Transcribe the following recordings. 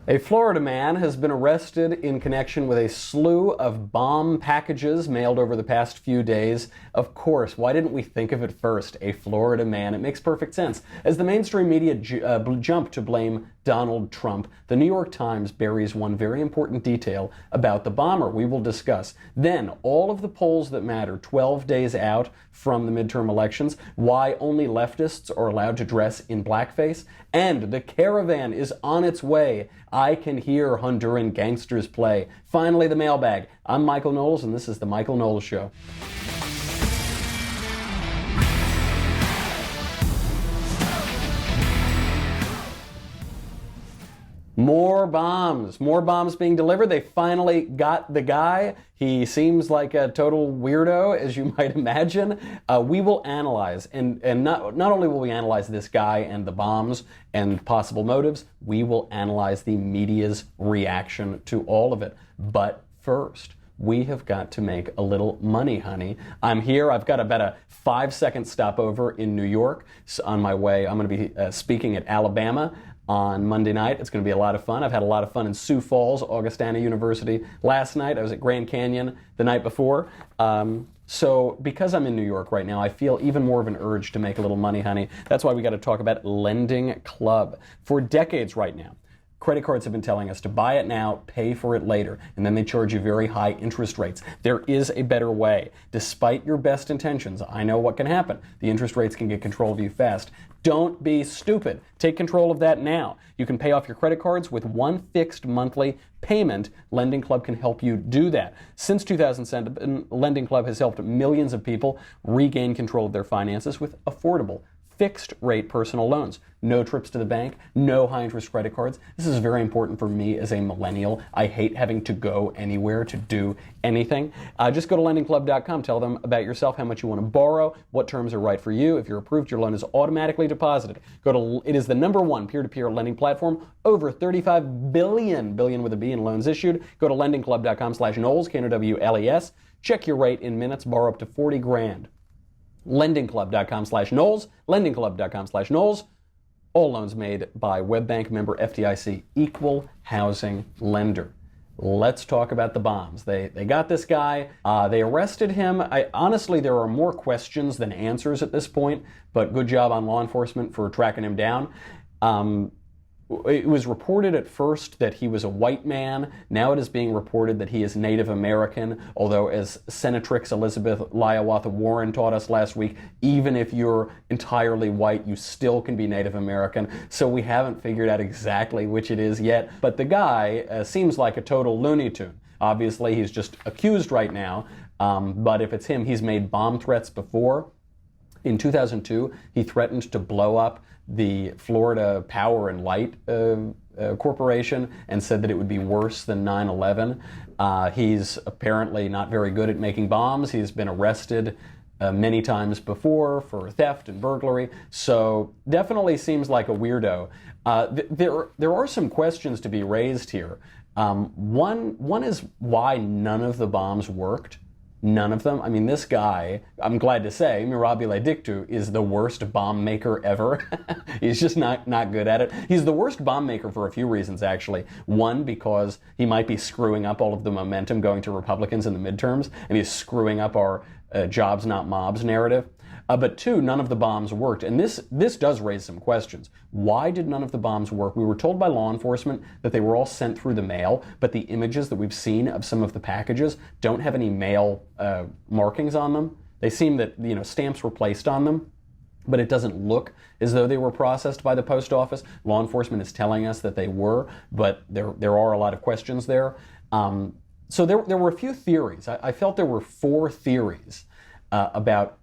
A Florida man has been arrested in connection with a slew of bomb packages mailed over the past few days. Of course, why didn't we think of it first? A Florida man. It makes perfect sense. As the mainstream media jump to blame Donald Trump, the New York Times buries one very important detail about the bomber we will discuss. Then, all of the polls that matter 12 days out from the midterm elections, why only leftists are allowed to dress in blackface, and the Caravan is on its way. I can hear Honduran gangsters play. Finally, the mailbag. I'm Michael Knowles, and this is The Michael Knowles Show. More bombs being delivered. They finally got the guy. He seems like a total weirdo, as you might imagine. We will analyze, and not only will we analyze this guy and the bombs and possible motives, we will analyze the media's reaction to all of it. But first, we have got to make a little money, honey. I'm here. I've got about a 5-second stopover in New York. So on my way, I'm going to be speaking at Alabama on Monday night. It's going to be a lot of fun. I've had a lot of fun in Sioux Falls, Augustana University last night. I was at Grand Canyon the night before. So because I'm in New York right now, I feel even more of an urge to make a little money, honey. That's why we got to talk about Lending Club. For decades right now, credit cards have been telling us to buy it now, pay for it later, and then they charge you very high interest rates. There is a better way. Despite your best intentions, I know what can happen. The interest rates can get control of you fast. Don't be stupid. Take control of that now. You can pay off your credit cards with one fixed monthly payment. Lending Club can help you do that. Since 2007, Lending Club has helped millions of people regain control of their finances with affordable fixed rate personal loans. No trips to the bank, no high interest credit cards. This is very important for me as a millennial. I hate having to go anywhere to do anything. Just go to lendingclub.com. Tell them about yourself, how much you want to borrow, what terms are right for you. If you're approved, your loan is automatically deposited. It is the #1 peer-to-peer lending platform. Over 35 billion with a B in loans issued. Go to lendingclub.com/Knowles, Knowles. Check your rate in minutes. Borrow up to 40 grand. lendingclub.com/Knowles, lendingclub.com/Knowles. All loans made by WebBank, member FDIC, equal housing lender. Let's talk about the bombs. They got this guy. They arrested him. Honestly, there are more questions than answers at this point, but good job on law enforcement for tracking him down. It was reported at first that he was a white man. Now it is being reported that he is Native American, although as Senatrix Elizabeth Liawatha Warren taught us last week, even if you're entirely white, you still can be Native American. So we haven't figured out exactly which it is yet. But the guy seems like a total Looney Tune. Obviously, he's just accused right now. But if it's him, he's made bomb threats before. In 2002, he threatened to blow up the Florida Power and Light Corporation and said that it would be worse than 9/11. He's apparently not very good at making bombs. He's been arrested many times before for theft and burglary, so definitely seems like a weirdo. There are some questions to be raised here. One is why none of the bombs worked. None of them. I mean, this guy, I'm glad to say, Mirabile Dictu, is the worst bomb maker ever. He's just not good at it. He's the worst bomb maker for a few reasons, actually. One, because he might be screwing up all of the momentum going to Republicans in the midterms, and he's screwing up our jobs not mobs narrative. But two, none of the bombs worked. And this does raise some questions. Why did none of the bombs work? We were told by law enforcement that they were all sent through the mail, but the images that we've seen of some of the packages don't have any mail markings on them. They seem that, stamps were placed on them, but it doesn't look as though they were processed by the post office. Law enforcement is telling us that they were, but there are a lot of questions there. So there were a few theories. I felt there were 4 theories about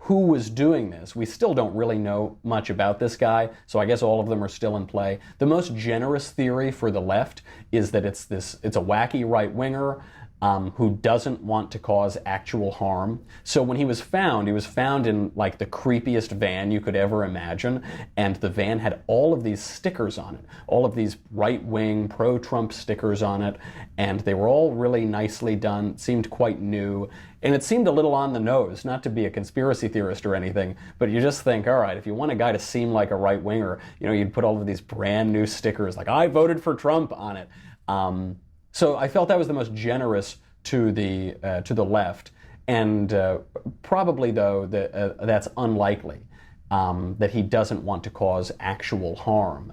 who was doing this. We still don't really know much about this guy, so I guess all of them are still in play. The most generous theory for the left is that it's a wacky right-winger who doesn't want to cause actual harm. So when he was found in like the creepiest van you could ever imagine, and the van had all of these stickers on it, all of these right-wing pro-Trump stickers on it, and they were all really nicely done, seemed quite new, and it seemed a little on the nose, not to be a conspiracy theorist or anything, but you just think, all right, if you want a guy to seem like a right-winger, you'd put all of these brand new stickers like, I voted for Trump on it. So I felt that was the most generous to the left, and probably though that's unlikely, that he doesn't want to cause actual harm.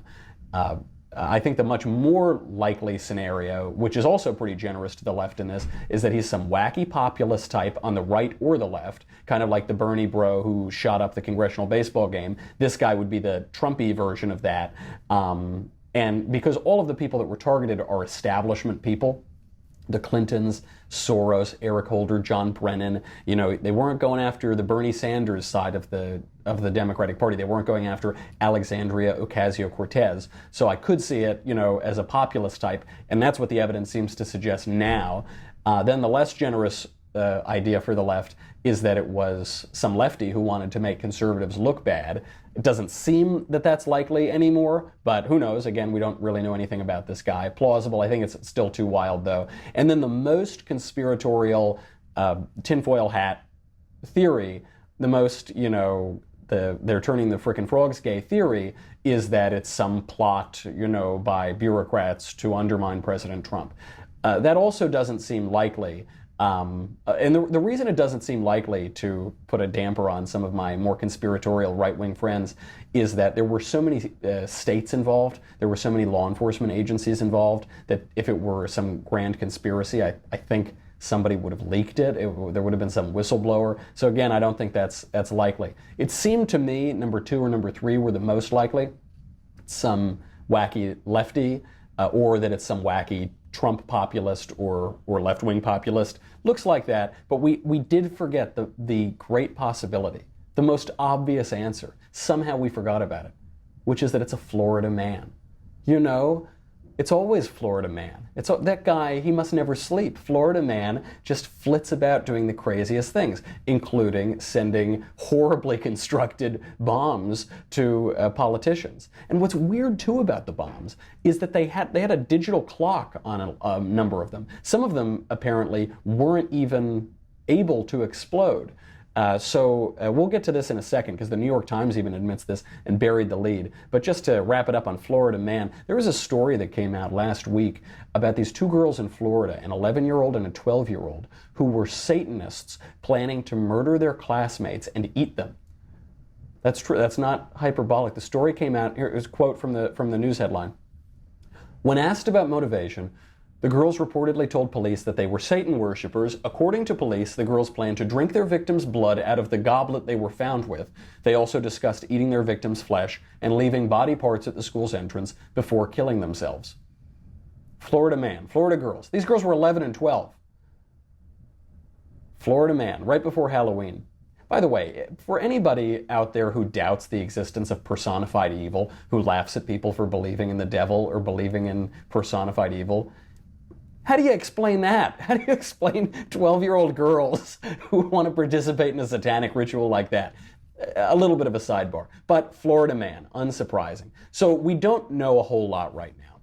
I think the much more likely scenario, which is also pretty generous to the left in this, is that he's some wacky populist type on the right or the left, kind of like the Bernie bro who shot up the congressional baseball game. This guy would be the Trumpy version of that. And because all of the people that were targeted are establishment people, the Clintons, Soros, Eric Holder, John Brennan, they weren't going after the Bernie Sanders side of the Democratic Party. They weren't going after Alexandria Ocasio-Cortez. So I could see it, as a populist type, and that's what the evidence seems to suggest now. Then the less generous idea for the left is that it was some lefty who wanted to make conservatives look bad. It doesn't seem that that's likely anymore, but who knows? Again, we don't really know anything about this guy. Plausible. I think it's still too wild, though. And then the most conspiratorial tinfoil hat theory, the most, they're turning the frickin' frogs gay theory, is that it's some plot, by bureaucrats to undermine President Trump. That also doesn't seem likely. And the reason it doesn't seem likely, to put a damper on some of my more conspiratorial right-wing friends, is that there were so many states involved, there were so many law enforcement agencies involved, that if it were some grand conspiracy, I think somebody would have leaked it. There would have been some whistleblower. So again, I don't think that's likely. It seemed to me number 2 or number 3 were the most likely. Some wacky lefty, or that it's some wacky Trump populist or left-wing populist. Looks like that, but we did forget the great possibility, the most obvious answer. Somehow we forgot about it, which is that it's a Florida man. It's always Florida man. That guy, he must never sleep. Florida man just flits about doing the craziest things, including sending horribly constructed bombs to politicians. And what's weird too about the bombs is that they had a digital clock on a number of them. Some of them apparently weren't even able to explode. So we'll get to this in a second, because the New York Times even admits this and buried the lead. But just to wrap it up on Florida man, there was a story that came out last week about these 2 girls in Florida, an 11-year-old and a 12-year-old, who were Satanists planning to murder their classmates and eat them. That's true. That's not hyperbolic. The story came out. Here's a quote from the news headline. When asked about motivation, the girls reportedly told police that they were Satan worshippers. According to police, the girls planned to drink their victims' blood out of the goblet they were found with. They also discussed eating their victims' flesh and leaving body parts at the school's entrance before killing themselves. Florida man, Florida girls. These girls were 11 and 12. Florida man, right before Halloween. By the way, for anybody out there who doubts the existence of personified evil, who laughs at people for believing in the devil or believing in personified evil, how do you explain that? How do you explain 12-year-old girls who want to participate in a satanic ritual like that? A little bit of a sidebar. But Florida man, unsurprising. So we don't know a whole lot right now.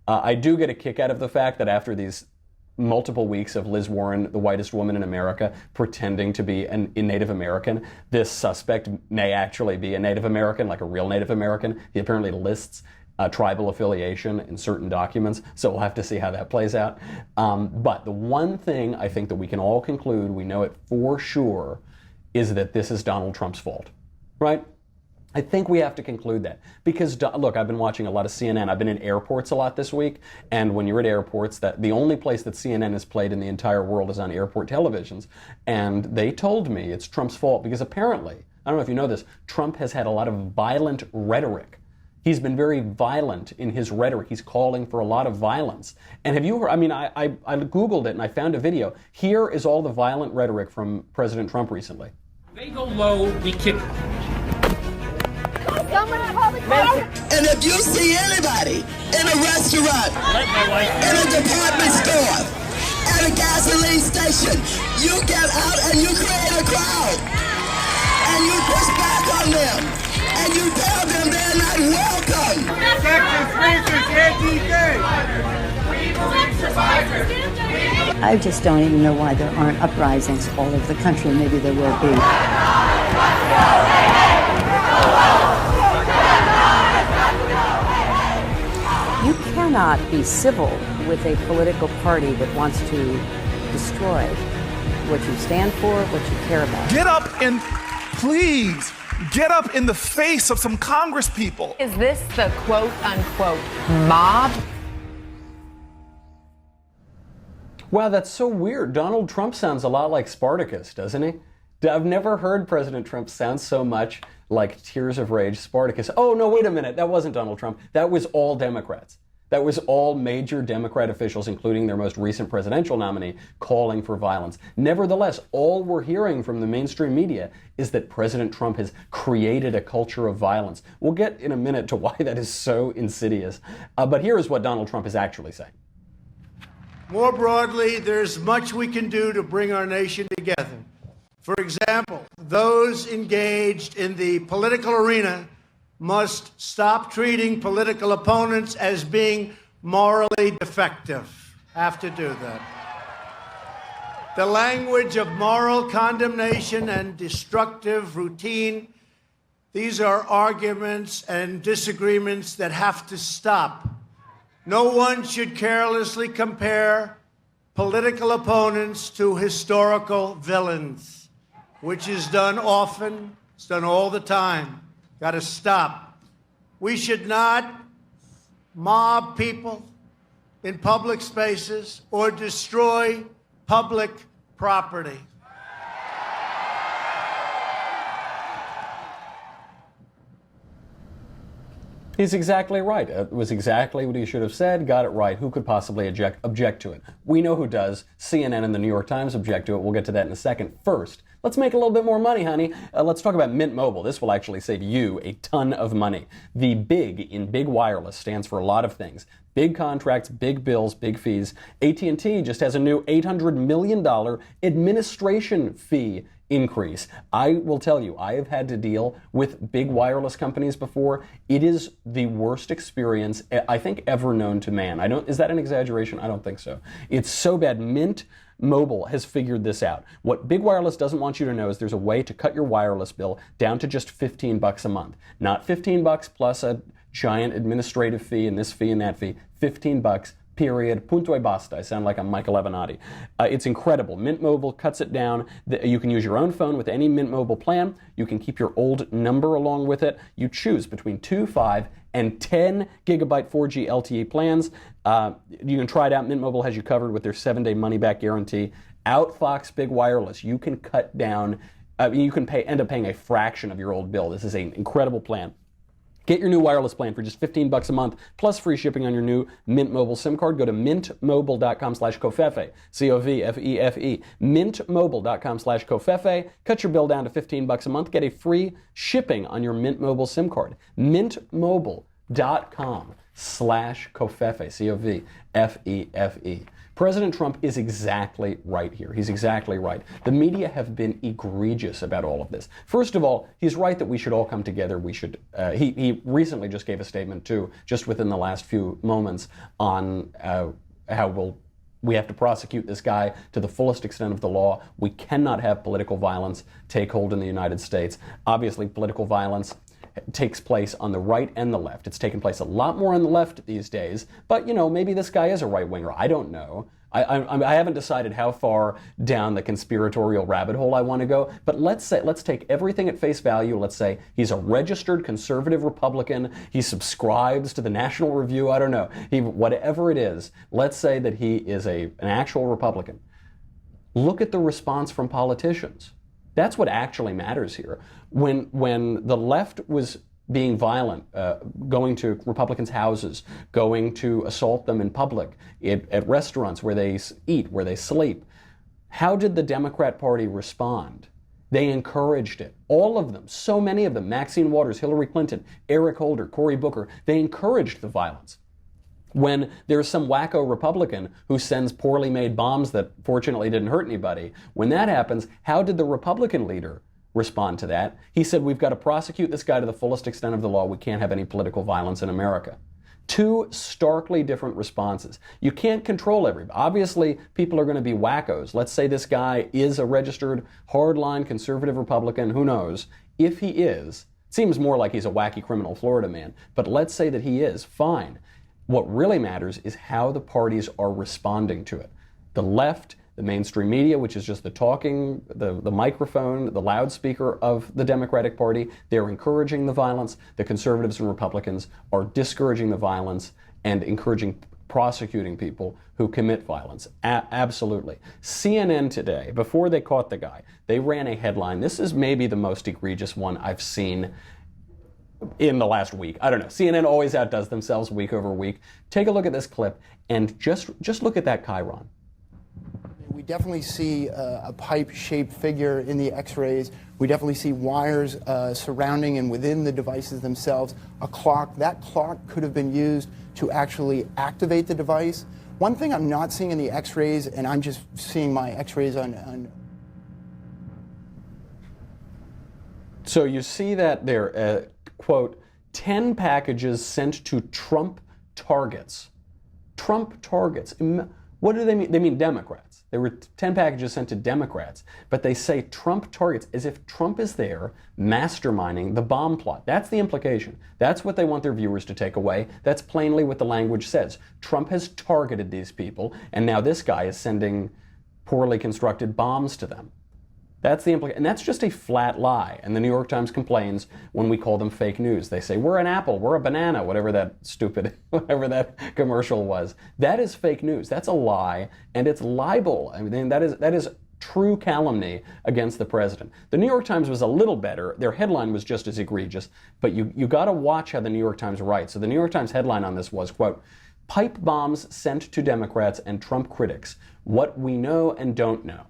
I do get a kick out of the fact that after these multiple weeks of Liz Warren, the whitest woman in America, pretending to be a Native American, this suspect may actually be a Native American, like a real Native American. He apparently lists tribal affiliation in certain documents, so we'll have to see how that plays out. But the one thing I think that we can all conclude, we know it for sure, is that this is Donald Trump's fault, right? I think we have to conclude that. Because, look, I've been watching a lot of CNN. I've been in airports a lot this week, and when you're at airports, the only place that CNN is played in the entire world is on airport televisions. And they told me it's Trump's fault because apparently, I don't know if you know this, Trump has had a lot of violent rhetoric. He's been very violent in his rhetoric. He's calling for a lot of violence. And have you heard, I Googled it and I found a video. Here is all the violent rhetoric from President Trump recently. They go low, we kick. And if you see anybody in a restaurant, in a department store, at a gasoline station. You get out and you create a crowd. And you push back on them. And you tell them they're not welcome. Sexist, racist, anti-gay. I just don't even know why there aren't uprisings all over the country. Maybe there will be. You cannot be civil with a political party that wants to destroy what you stand for, what you care about. Get up and please get up in the face of some Congress people. Is this the quote-unquote mob? Wow, that's so weird. Donald Trump sounds a lot like Spartacus, doesn't he? I've never heard President Trump sound so much like Tears of Rage Spartacus. Oh, no, wait a minute. That wasn't Donald Trump. That was all Democrats. That was all major Democrat officials, including their most recent presidential nominee, calling for violence. Nevertheless, all we're hearing from the mainstream media is that President Trump has created a culture of violence. We'll get in a minute to why that is so insidious. But here is what Donald Trump is actually saying. More broadly, there's much we can do to bring our nation together. For example, those engaged in the political arena must stop treating political opponents as being morally defective. Have to do that. The language of moral condemnation and destructive routine, these are arguments and disagreements that have to stop. No one should carelessly compare political opponents to historical villains, which is done often, it's done all the time. Got to stop. We should not mob people in public spaces or destroy public property. He's exactly right. It was exactly what he should have said, got it right. Who could possibly object to it? We know who does. CNN and the New York Times object to it. We'll get to that in a second. First, let's make a little bit more money, honey. Let's talk about Mint Mobile. This will actually save you a ton of money. The big in big wireless stands for a lot of things. Big contracts, big bills, big fees. AT&T just has a new $800 million administration fee increase. I will tell you, I have had to deal with big wireless companies before. It is the worst experience I think ever known to man. Is that an exaggeration? I don't think so. It's so bad. Mint Mobile has figured this out. What big wireless doesn't want you to know is there's a way to cut your wireless bill down to just $15 a month. Not $15 plus a giant administrative fee and this fee and that fee. $15. Period. Punto e basta. I sound like I'm Michael Avenatti. It's incredible. Mint Mobile cuts it down. You can use your own phone with any Mint Mobile plan. You can keep your old number along with it. You choose between 2, 5, and 10 gigabyte 4G LTE plans. You can try it out. Mint Mobile has you covered with their 7-day money-back guarantee. Outfox Big Wireless. You can cut down. You can end up paying a fraction of your old bill. This is an incredible plan. Get your new wireless plan for just $15 a month, plus free shipping on your new Mint Mobile SIM card. Go to mintmobile.com/covfefe, C-O-V-F-E-F-E, mintmobile.com/covfefe. Cut your bill down to $15 a month. Get a free shipping on your Mint Mobile SIM card. mintmobile.com/covfefe, C-O-V-F-E-F-E. President Trump is exactly right here. He's exactly right. The media have been egregious about all of this. First of all, he's right that we should all come together. We should. He recently just gave a statement too, just within the last few moments, on how we have to prosecute this guy to the fullest extent of the law. We cannot have political violence take hold in the United States. Obviously, political violence takes place on the right and the left. It's taken place a lot more on the left these days, but maybe this guy is a right-winger. I don't know. I haven't decided how far down the conspiratorial rabbit hole I want to go, but let's take everything at face value. Let's say he's a registered conservative Republican. He subscribes to the National Review. I don't know. Whatever it is, let's say that he is an actual Republican. Look at the response from politicians. That's what actually matters here. When the left was being violent, going to Republicans' houses, going to assault them in public, at restaurants where they eat, where they sleep, how did the Democrat Party respond? They encouraged it. All of them, so many of them, Maxine Waters, Hillary Clinton, Eric Holder, Cory Booker, they encouraged the violence. When there's some wacko Republican who sends poorly made bombs that fortunately didn't hurt anybody, when that happens, how did the Republican leader respond to that? He said, we've got to prosecute this guy to the fullest extent of the law. We can't have any political violence in America. Two starkly different responses. You can't control everybody. Obviously, people are going to be wackos. Let's say this guy is a registered hardline conservative Republican. Who knows? If he is, it seems more like he's a wacky criminal Florida man. But let's say that he is, fine. What really matters is how the parties are responding to it. The left, the mainstream media, which is just the talking, the microphone, the loudspeaker of the Democratic Party, they're encouraging the violence. The conservatives and Republicans are discouraging the violence and encouraging prosecuting people who commit violence. Absolutely. CNN today, before they caught the guy, they ran a headline. This is maybe the most egregious one I've seen in the last week. I don't know. CNN always outdoes themselves week over week. Take a look at this clip and just look at that Chiron. We definitely see a pipe-shaped figure in the X-rays. We definitely see wires surrounding and within the devices themselves. A clock. That clock could have been used to actually activate the device. One thing I'm not seeing in the X-rays, and I'm just seeing my X-rays on So you see that there, quote, 10 packages sent to Trump targets. Trump targets. What do they mean? They mean Democrats. There were 10 packages sent to Democrats, but they say Trump targets as if Trump is there masterminding the bomb plot. That's the implication. That's what they want their viewers to take away. That's plainly what the language says. Trump has targeted these people, and now this guy is sending poorly constructed bombs to them. That's the implication. And that's just a flat lie. And the New York Times complains when we call them fake news. They say, we're an apple, we're a banana, whatever that commercial was. That is fake news. That's a lie, and it's libel. I mean, that is true calumny against the president. The New York Times was a little better. Their headline was just as egregious, but you got to watch how the New York Times writes. So the New York Times headline on this was, quote, pipe bombs sent to Democrats and Trump critics. What we know and don't know.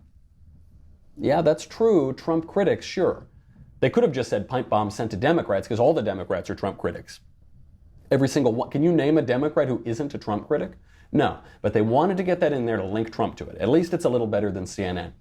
Yeah, that's true. Trump critics, sure. They could have just said pipe bombs sent to Democrats because all the Democrats are Trump critics. Every single one. Can you name a Democrat who isn't a Trump critic? No. But they wanted to get that in there to link Trump to it. At least it's a little better than CNN.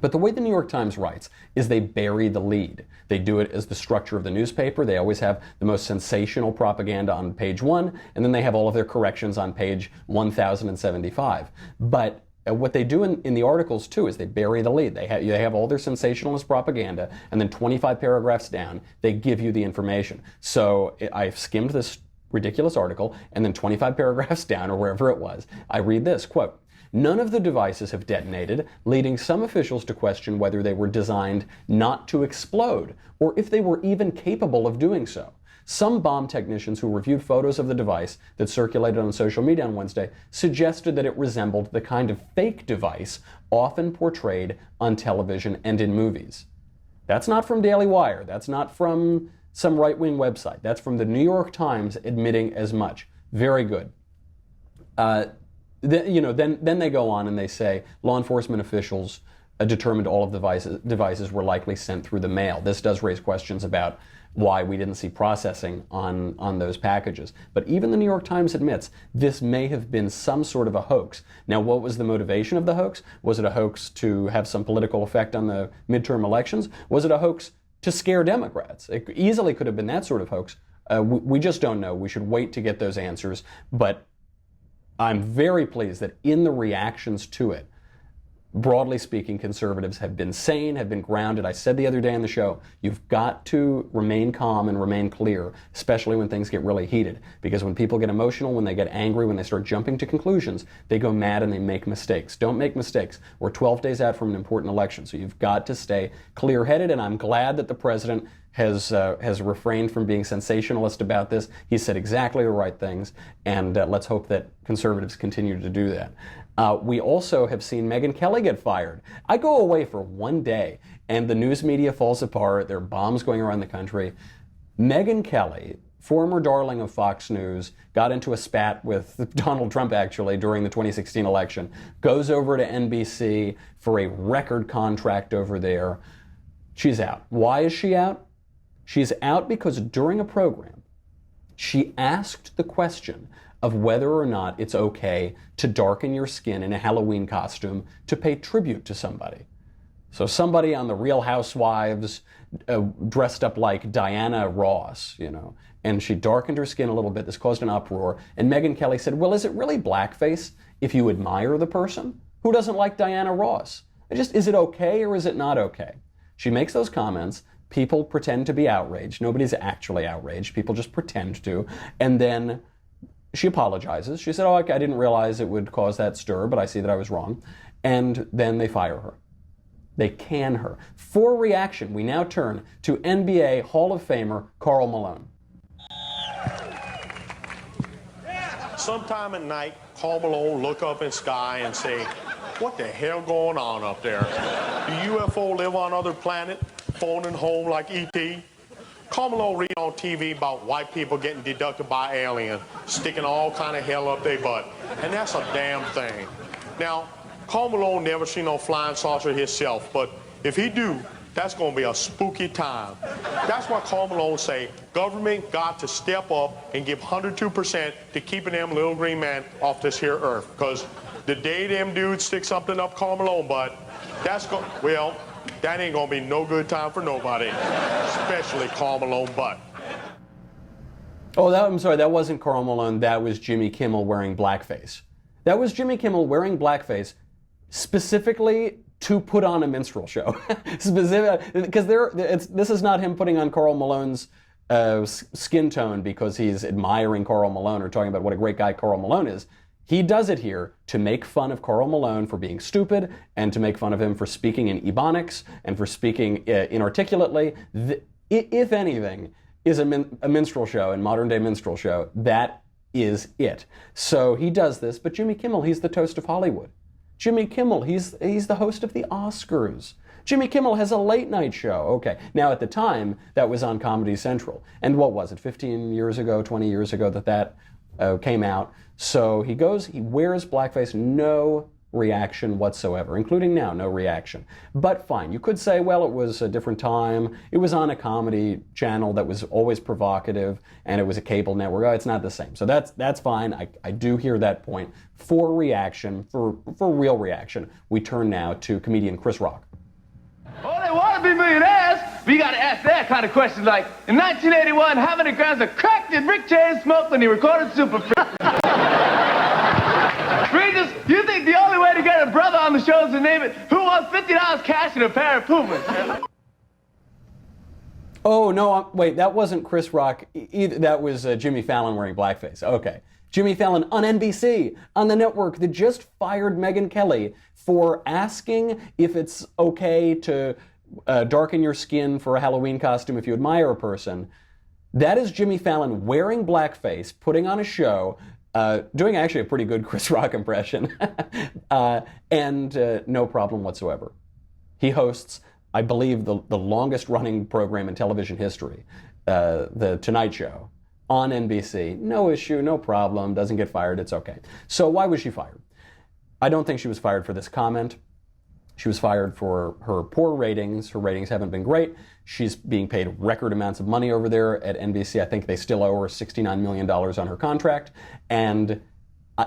But the way the New York Times writes is they bury the lead. They do it as the structure of the newspaper. They always have the most sensational propaganda on page 1, and then they have all of their corrections on page 1075. But what they do in the articles, too, is they bury the lead. They have all their sensationalist propaganda, and then 25 paragraphs down, they give you the information. So I skimmed this ridiculous article, and then 25 paragraphs down, or wherever it was, I read this, quote, none of the devices have detonated, leading some officials to question whether they were designed not to explode, or if they were even capable of doing so. Some bomb technicians who reviewed photos of the device that circulated on social media on Wednesday suggested that it resembled the kind of fake device often portrayed on television and in movies. That's not from Daily Wire. That's not from some right-wing website. That's from the New York Times admitting as much. Very good. Then they go on and they say law enforcement officials determined all of the devices were likely sent through the mail. This does raise questions about why we didn't see processing on those packages. But even the New York Times admits this may have been some sort of a hoax. Now, what was the motivation of the hoax? Was it a hoax to have some political effect on the midterm elections? Was it a hoax to scare Democrats? It easily could have been that sort of hoax. We just don't know. We should wait to get those answers. But I'm very pleased that in the reactions to it, broadly speaking, conservatives have been sane, have been grounded. I said the other day on the show, you've got to remain calm and remain clear, especially when things get really heated. Because when people get emotional, when they get angry, when they start jumping to conclusions, they go mad and they make mistakes. Don't make mistakes. We're 12 days out from an important election, so you've got to stay clear-headed, and I'm glad that the president has refrained from being sensationalist about this. He said exactly the right things, and let's hope that conservatives continue to do that. We also have seen Megyn Kelly get fired. I go away for one day, and the news media falls apart. There are bombs going around the country. Megyn Kelly, former darling of Fox News, got into a spat with Donald Trump, actually, during the 2016 election, goes over to NBC for a record contract over there. She's out. Why is she out? She's out because during a program, she asked the question of whether or not it's okay to darken your skin in a Halloween costume to pay tribute to somebody. So somebody on the Real Housewives dressed up like Diana Ross, and she darkened her skin a little bit. This caused an uproar. And Megyn Kelly said, well, is it really blackface if you admire the person? Who doesn't like Diana Ross? Is it okay or is it not okay? She makes those comments. People pretend to be outraged. Nobody's actually outraged. People just pretend to. And then she apologizes. She said, I didn't realize it would cause that stir, but I see that I was wrong. And then they fire her. They can her. For reaction, we now turn to NBA Hall of Famer Karl Malone. Sometime at night, Karl Malone look up in the sky and say, what the hell going on up there? Do UFO live on other planet, phoning home like E.T.? Karl Malone read on TV about white people getting deducted by aliens, sticking all kind of hell up their butt. And that's a damn thing. Now, Karl Malone never seen no flying saucer himself, but if he do, that's going to be a spooky time. That's why Karl Malone say government got to step up and give 102% to keeping them little green man off this here earth. Because the day them dudes stick something up Karl Malone butt, that ain't going to be no good time for nobody, especially Karl Malone butt. Oh, I'm sorry, that wasn't Karl Malone. That was Jimmy Kimmel wearing blackface. That was Jimmy Kimmel wearing blackface specifically to put on a minstrel show. Because this is not him putting on Karl Malone's skin tone because he's admiring Karl Malone or talking about what a great guy Karl Malone is. He does it here to make fun of Karl Malone for being stupid and to make fun of him for speaking in Ebonics and for speaking inarticulately. If anything is a minstrel show, a modern day minstrel show, that is it. So he does this, but Jimmy Kimmel, he's the toast of Hollywood. Jimmy Kimmel, he's the host of the Oscars. Jimmy Kimmel has a late night show. Okay. Now at the time, that was on Comedy Central. And what was it, 15 years ago, 20 years ago that came out. So he goes, he wears blackface, no reaction whatsoever, including now, no reaction. But fine, you could say, well, it was a different time. It was on a comedy channel that was always provocative, and it was a cable network. Oh, it's not the same. So that's fine. I do hear that point. For reaction, for real reaction, we turn now to comedian Chris Rock. Oh, they want to be millionaires, but you got to ask that kind of questions like, in 1981, how many grams of crack did Rick James smoke when he recorded Super Freak? Regis, you think the only way to get a brother on the show is to name it Who Wants $50 Cash and a Pair of Pumas? Oh, no, wait, that wasn't Chris Rock either. That was Jimmy Fallon wearing blackface. Okay. Jimmy Fallon on NBC, on the network that just fired Megyn Kelly for asking if it's okay to darken your skin for a Halloween costume if you admire a person. That is Jimmy Fallon wearing blackface, putting on a show, doing actually a pretty good Chris Rock impression, and no problem whatsoever. He hosts, I believe, the longest running program in television history, The Tonight Show, on NBC. No issue, no problem, doesn't get fired, it's okay. So why was she fired? I don't think she was fired for this comment. She was fired for her poor ratings. Her ratings haven't been great. She's being paid record amounts of money over there at NBC. I think they still owe her $69 million on her contract. And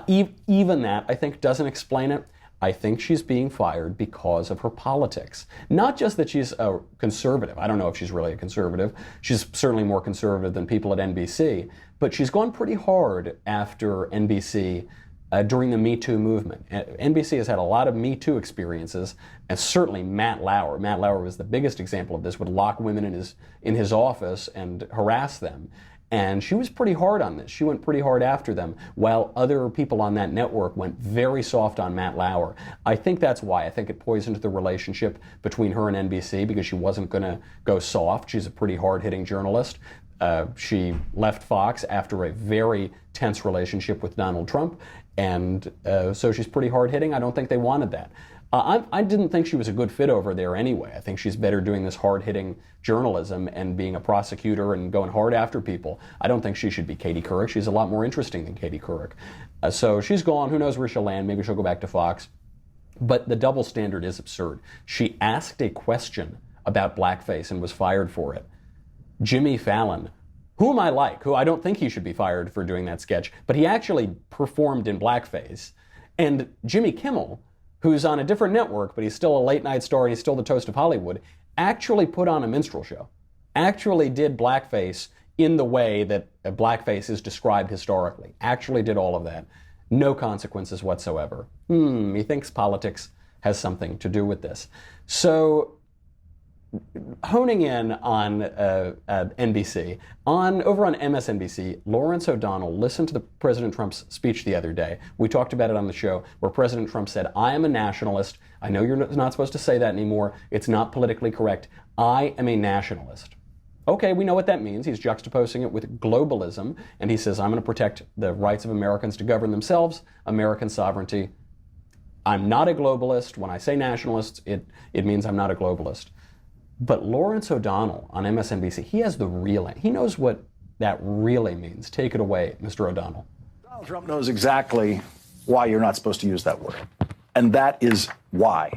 even that, I think, doesn't explain it. I think she's being fired because of her politics. Not just that she's a conservative. I don't know if she's really a conservative. She's certainly more conservative than people at NBC. But she's gone pretty hard after NBC during the Me Too movement. NBC has had a lot of Me Too experiences, and certainly Matt Lauer. Matt Lauer was the biggest example of this, would lock women in his office and harass them. And she was pretty hard on this. She went pretty hard after them, while other people on that network went very soft on Matt Lauer. I think that's why. I think it poisoned the relationship between her and NBC because she wasn't going to go soft. She's a pretty hard-hitting journalist. She left Fox after a very tense relationship with Donald Trump, and so she's pretty hard-hitting. I don't think they wanted that. I didn't think she was a good fit over there anyway. I think she's better doing this hard-hitting journalism and being a prosecutor and going hard after people. I don't think she should be Katie Couric. She's a lot more interesting than Katie Couric. So she's gone. Who knows where she'll land? Maybe she'll go back to Fox. But the double standard is absurd. She asked a question about blackface and was fired for it. Jimmy Fallon, whom I like, who I don't think he should be fired for doing that sketch, but he actually performed in blackface. And Jimmy Kimmel, who's on a different network, but he's still a late night star and he's still the toast of Hollywood, actually put on a minstrel show, actually did blackface in the way that blackface is described historically, actually did all of that. No consequences whatsoever. He thinks politics has something to do with this. So, honing in on NBC, over on MSNBC, Lawrence O'Donnell listened to President Trump's speech the other day. We talked about it on the show, where President Trump said, "I am a nationalist. I know you're not supposed to say that anymore. It's not politically correct. I am a nationalist." Okay, we know what that means. He's juxtaposing it with globalism, and he says, "I'm going to protect the rights of Americans to govern themselves, American sovereignty. I'm not a globalist. When I say nationalist, it means I'm not a globalist." But Lawrence O'Donnell on MSNBC, he has the real, he knows what that really means. Take it away, Mr. O'Donnell. Donald Trump knows exactly why you're not supposed to use that word. And that is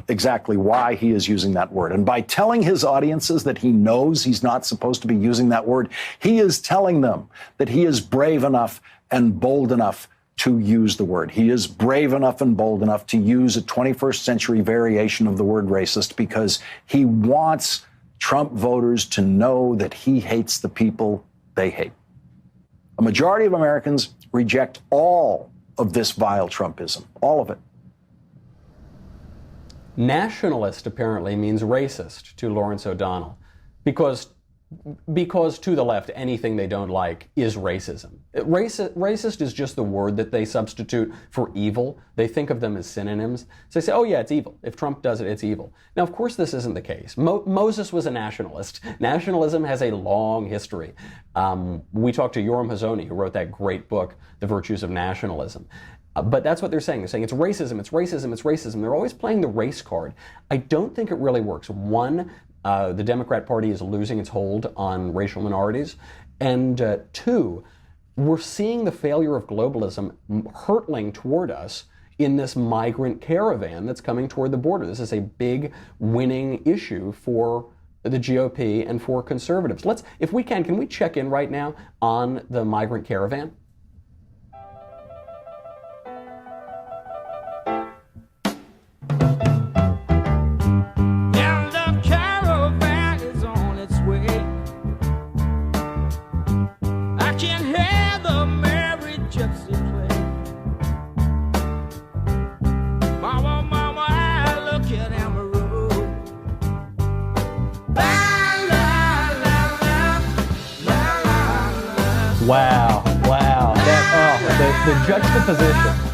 exactly why he is using that word. And by telling his audiences that he knows he's not supposed to be using that word, he is telling them that he is brave enough and bold enough to use the word. He is brave enough and bold enough to use a 21st century variation of the word racist because he wants Trump voters to know that he hates the people they hate. A majority of Americans reject all of this vile Trumpism, all of it. Nationalist apparently means racist to Lawrence O'Donnell, because to the left, anything they don't like is racism. Racist is just the word that they substitute for evil. They think of them as synonyms. So they say, oh yeah, it's evil. If Trump does it, it's evil. Now, of course, this isn't the case. Moses was a nationalist. Nationalism has a long history. We talked to Yoram Hazony, who wrote that great book, The Virtues of Nationalism. But that's what they're saying. They're saying it's racism, it's racism, it's racism. They're always playing the race card. I don't think it really works. One, the Democrat Party is losing its hold on racial minorities. And two, we're seeing the failure of globalism hurtling toward us in this migrant caravan that's coming toward the border. This is a big winning issue for the GOP and for conservatives. If we can we check in right now on the migrant caravan? Wow. The juxtaposition.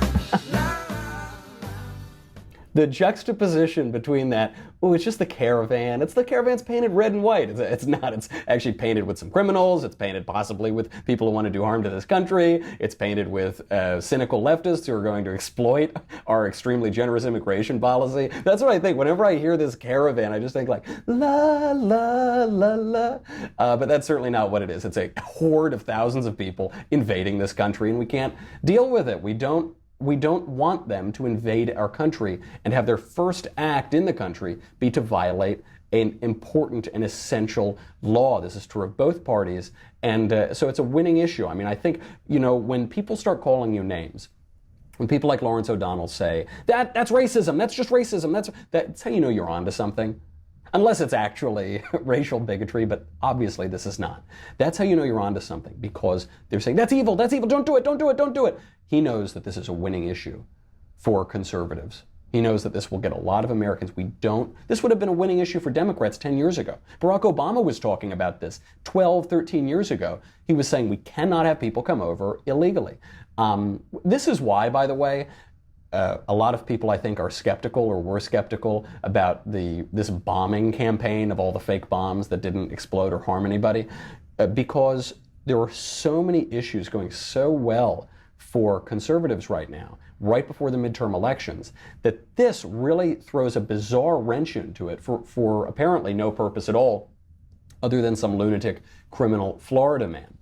The juxtaposition between that, it's just the caravan. The caravan's painted red and white. It's not. It's actually painted with some criminals. It's painted possibly with people who want to do harm to this country. It's painted with cynical leftists who are going to exploit our extremely generous immigration policy. That's what I think. Whenever I hear this caravan, I just think like, la, la, la, la. But that's certainly not what it is. It's a horde of thousands of people invading this country, and we can't deal with it. We don't want them to invade our country and have their first act in the country be to violate an important and essential law. This is true of both parties. And so it's a winning issue. I mean, I think, when people start calling you names, when people like Lawrence O'Donnell say, that's racism, that's just racism, that's how you know you're onto something. Unless it's actually racial bigotry, but obviously this is not. That's how you know you're onto something, because they're saying, that's evil, don't do it. He knows that this is a winning issue for conservatives. He knows that this will get a lot of Americans. This would have been a winning issue for Democrats 10 years ago. Barack Obama was talking about this 12, 13 years ago. He was saying we cannot have people come over illegally. This is why, by the way, a lot of people, I think, are skeptical or were skeptical about this bombing campaign of all the fake bombs that didn't explode or harm anybody, because there are so many issues going so well for conservatives right now, right before the midterm elections, that this really throws a bizarre wrench into it for apparently no purpose at all, other than some lunatic criminal Florida man.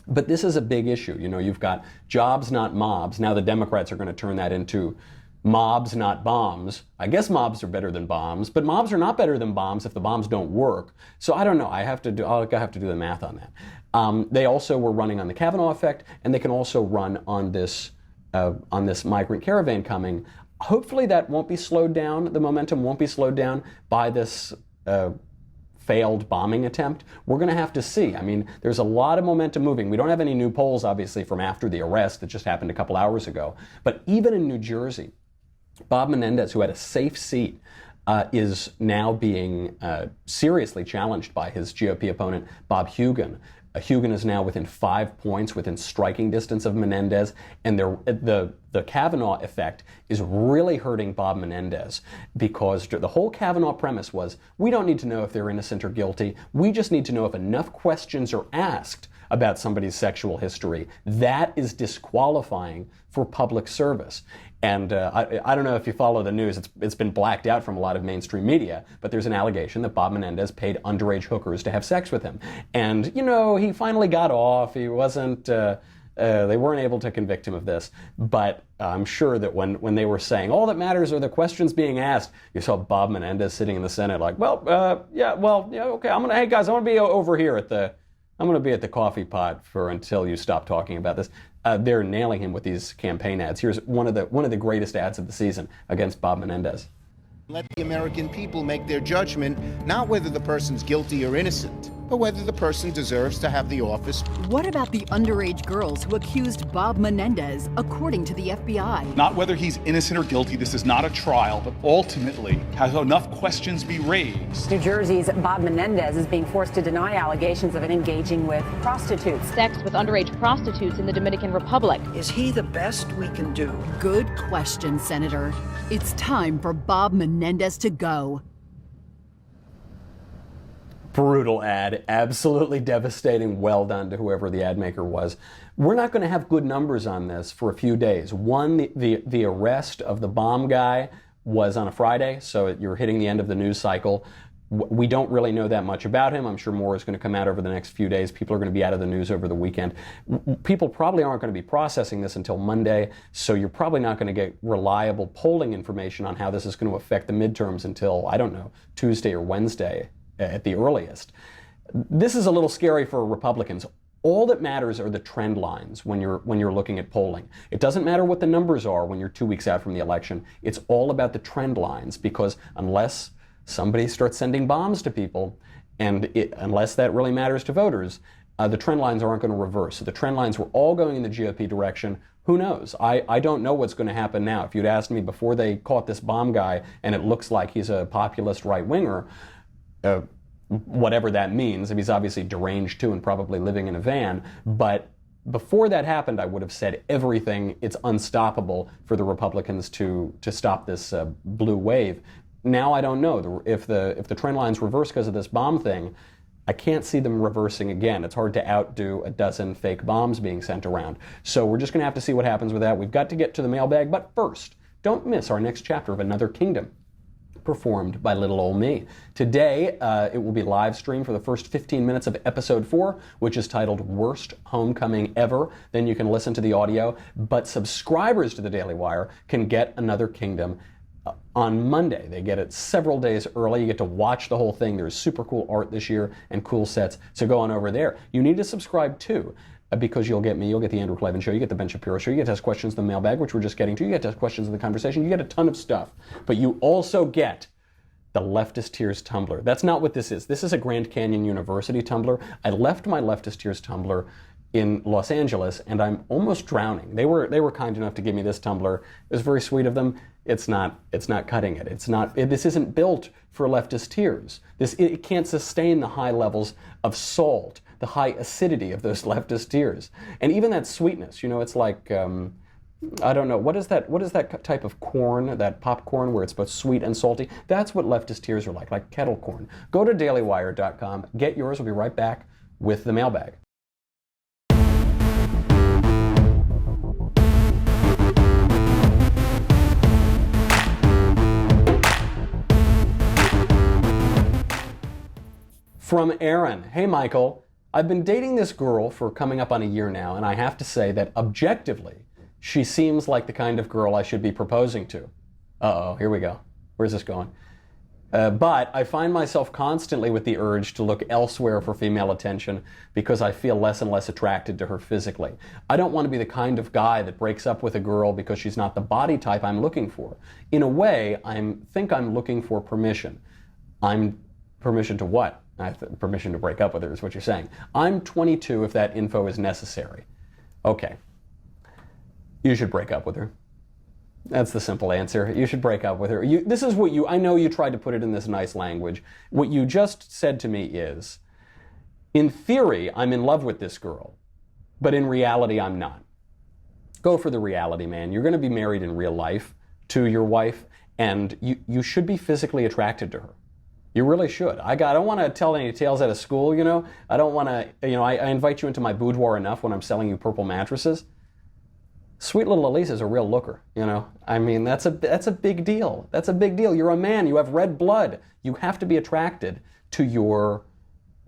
But this is a big issue. You've got jobs, not mobs. Now the Democrats are going to turn that into mobs, not bombs. I guess mobs are better than bombs, but mobs are not better than bombs if the bombs don't work. So I don't know. I'll have to do the math on that. They also were running on the Kavanaugh effect, and they can also run on this migrant caravan coming. Hopefully that won't be slowed down. The momentum won't be slowed down by this failed bombing attempt. We're going to have to see. I mean, there's a lot of momentum moving. We don't have any new polls, obviously, from after the arrest that just happened a couple hours ago. But even in New Jersey, Bob Menendez, who had a safe seat, is now being seriously challenged by his GOP opponent, Bob Hugin. Hugin is now within 5 points, within striking distance of Menendez, and the Kavanaugh effect is really hurting Bob Menendez, because the whole Kavanaugh premise was, we don't need to know if they're innocent or guilty, we just need to know if enough questions are asked about somebody's sexual history. That is disqualifying for public service. And I don't know if you follow the news, it's been blacked out from a lot of mainstream media, but there's an allegation that Bob Menendez paid underage hookers to have sex with him. And, you know, he finally got off. He wasn't, they weren't able to convict him of this. But I'm sure that when they were saying, all that matters are the questions being asked, you saw Bob Menendez sitting in the Senate like, okay, hey guys, I'm going to be over here at the coffee pot until you stop talking about this. They're nailing him with these campaign ads. Here's one of the greatest ads of the season against Bob Menendez. Let the American people make their judgment, not whether the person's guilty or innocent, but whether the person deserves to have the office. What about the underage girls who accused Bob Menendez, according to the FBI? Not whether he's innocent or guilty. This is not a trial, but ultimately, has enough questions be raised? New Jersey's Bob Menendez is being forced to deny allegations of engaging with prostitutes. Sex with underage prostitutes in the Dominican Republic. Is he the best we can do? Good question, Senator. It's time for Bob Menendez to go. Brutal ad, absolutely devastating. Well done to whoever the ad maker was. We're not going to have good numbers on this for a few days. One, the arrest of the bomb guy was on a Friday, so you're hitting the end of the news cycle. We don't really know that much about him. I'm sure more is going to come out over the next few days. People are going to be out of the news over the weekend. People probably aren't going to be processing this until Monday, so you're probably not going to get reliable polling information on how this is going to affect the midterms until, I don't know, Tuesday or Wednesday at the earliest. This is a little scary for Republicans. All that matters are the trend lines when you're looking at polling. It doesn't matter what the numbers are when you're 2 weeks out from the election. It's all about the trend lines, because unless somebody starts sending bombs to people, and unless that really matters to voters, the trend lines aren't going to reverse. So the trend lines were all going in the GOP direction. Who knows? I don't know what's going to happen now. If you'd asked me before they caught this bomb guy and it looks like he's a populist right-winger, whatever that means, he's obviously deranged too and probably living in a van, but before that happened, I would have said everything, it's unstoppable for the Republicans to stop this blue wave. Now I don't know. If the trend lines reverse because of this bomb thing, I can't see them reversing again. It's hard to outdo a dozen fake bombs being sent around. So we're just going to have to see what happens with that. We've got to get to the mailbag, but first, don't miss our next chapter of Another Kingdom, performed by little old me. Today, it will be live streamed for the first 15 minutes of episode 4, which is titled Worst Homecoming Ever. Then you can listen to the audio, but subscribers to the Daily Wire can get Another Kingdom on Monday. They get it several days early. You get to watch the whole thing. There's super cool art this year and cool sets, so go on over there. You need to subscribe too, because you'll get me, you'll get the Andrew Clevin Show, you get the Ben Shapiro Show, you get to ask questions in the mailbag, which we're just getting to, you get to ask questions in the conversation, you get a ton of stuff. But you also get the Leftist Tears Tumblr. That's not what this is. This is a Grand Canyon University Tumblr. I left my Leftist Tears Tumblr in Los Angeles, and I'm almost drowning. They were kind enough to give me this Tumblr. It was very sweet of them. It's not cutting it. This isn't built for leftist tears. It can't sustain the high levels of salt, the high acidity of those leftist tears. And even that sweetness, it's like, I don't know, what is that type of corn, that popcorn where it's both sweet and salty? That's what leftist tears are like kettle corn. Go to dailywire.com, get yours. We'll be right back with the mailbag. From Aaron. Hey, Michael. I've been dating this girl for coming up on a year now, and I have to say that objectively, She seems like the kind of girl I should be proposing to. Uh-oh, here we go. Where's this going? But I find myself constantly with the urge to look elsewhere for female attention because I feel less and less attracted to her physically. I don't want to be the kind of guy that breaks up with a girl because she's not the body type I'm looking for. In a way, I think I'm looking for permission. Permission to what? Permission to break up with her is what you're saying. I'm 22 if that info is necessary. Okay. You should break up with her. That's the simple answer. You should break up with her. This is what I know you tried to put it in this nice language. What you just said to me is, in theory, I'm in love with this girl, but in reality, I'm not. Go for the reality, man. You're going to be married in real life to your wife, and you should be physically attracted to her. You really should. I don't want to tell any tales out of school, you know. I don't want to, I invite you into my boudoir enough when I'm selling you purple mattresses. Sweet little Elise is a real looker, you know. I mean, that's a big deal. That's a big deal. You're a man. You have red blood. You have to be attracted to your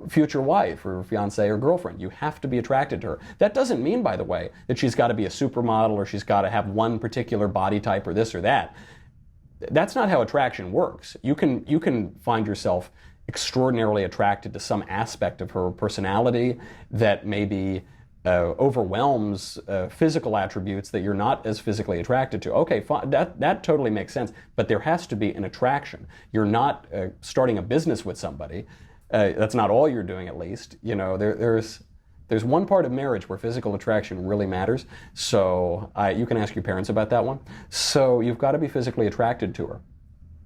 future wife or fiance or girlfriend. You have to be attracted to her. That doesn't mean, by the way, that she's got to be a supermodel or she's got to have one particular body type or this or that. That's not how attraction works. You can find yourself extraordinarily attracted to some aspect of her personality that maybe overwhelms physical attributes that you're not as physically attracted to. Okay, fine, that totally makes sense, but there has to be an attraction. You're not starting a business with somebody. That's not all you're doing, at least. You know, there's one part of marriage where physical attraction really matters, so you can ask your parents about that one. So you've got to be physically attracted to her.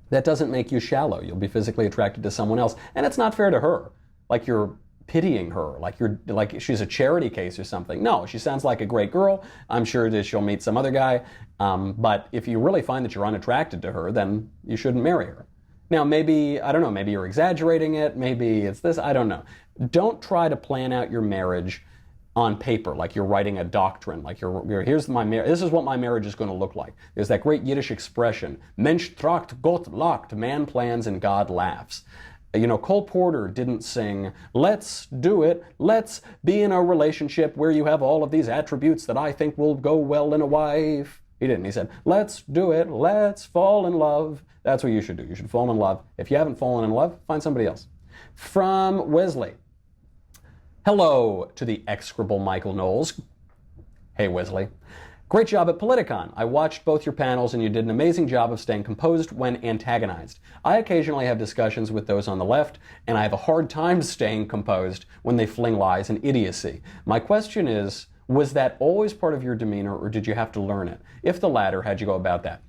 That doesn't make you shallow. You'll be physically attracted to someone else, and it's not fair to her. Like you're pitying her, like she's a charity case or something. No, she sounds like a great girl. I'm sure that she'll meet some other guy. But if you really find that you're unattracted to her, then you shouldn't marry her. Now, maybe, I don't know, maybe you're exaggerating it. Maybe it's this. I don't know. Don't try to plan out your marriage on paper, like you're writing a doctrine. Like this is what my marriage is going to look like. There's that great Yiddish expression, Mensch tracht, Gott lacht, man plans and God laughs. You know, Cole Porter didn't sing, let's do it, let's be in a relationship where you have all of these attributes that I think will go well in a wife. He didn't. He said, let's do it, let's fall in love. That's what you should do. You should fall in love. If you haven't fallen in love, find somebody else. From Wesley. Hello to the execrable Michael Knowles. Hey, Wesley. Great job at Politicon. I watched both your panels and you did an amazing job of staying composed when antagonized. I occasionally have discussions with those on the left, and I have a hard time staying composed when they fling lies and idiocy. My question is, was that always part of your demeanor, or did you have to learn it? If the latter, how'd you go about that?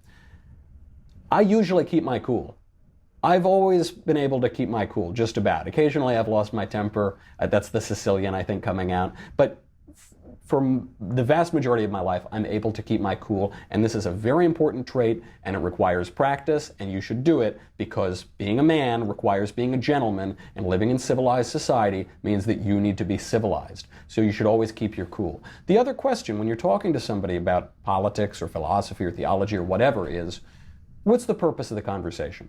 I usually keep my cool. I've always been able to keep my cool, just about. Occasionally I've lost my temper. That's the Sicilian, I think, coming out. But for the vast majority of my life, I'm able to keep my cool, and this is a very important trait, and it requires practice, and you should do it because being a man requires being a gentleman, and living in civilized society means that you need to be civilized. So you should always keep your cool. The other question, when you're talking to somebody about politics or philosophy or theology or whatever is, what's the purpose of the conversation?